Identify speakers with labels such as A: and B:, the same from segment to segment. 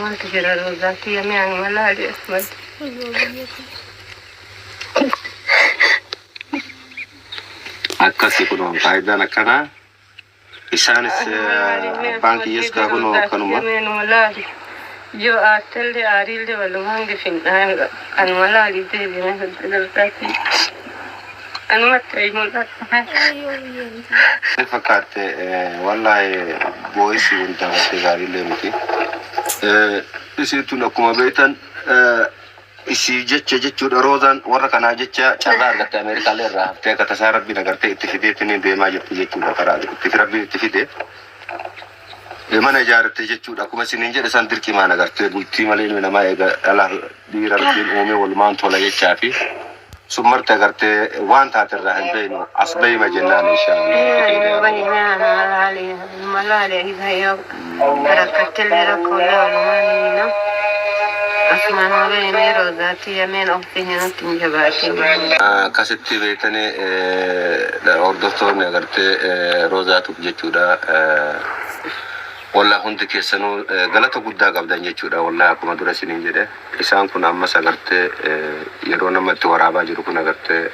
A: ما تجرى روزاتي يعني ولا لي اسمه
B: akkasi kuno faayidaan akkana isaanis baankii yeeskaa kuno kanuma
A: جو أتلي أريل والله في النهاية أنا ولا أريد أن أدرساتي أنا ما تريمون
B: فكرت والله بويسي وانت غاري لمتي isiitun akkuma beektan isii jechuudha roozaan warra kanaa jecha carraa argatte Ameerikaalee irraa haftee akka tasaa rabbiin agartee itti fideetiin deemaa jirti jechuudha karaa itti rabbiin itti fidee mana ijaarratte jechuudha akkuma isiniin jedhe san dirqimaan agartee bultii malee ilmi namaa eega dhala dhiira rabbiin uumee walumaan tola jechaa fi summarti agartee waan taatirraa hin beeknu as beeyma jennaan akkasitti beektanii hordoftoonni agartee roozaatuuf jechuudha والله هندك يسنو غلطة قدّا قبضان يجودا والله أكو مدرسة سنين جده إنسان كنا أما سقرت يرونا ما تورابا جرو كنا قرت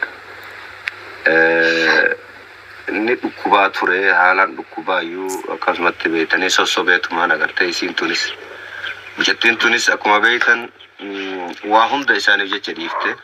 B: نكوبا ثورة حالا نكوبا يو كاسمت بيتني سوسو بيت ما نقرت يسين تونس بجتين تونس أكو ما بيتن واهم ده إنسان يجي شريفته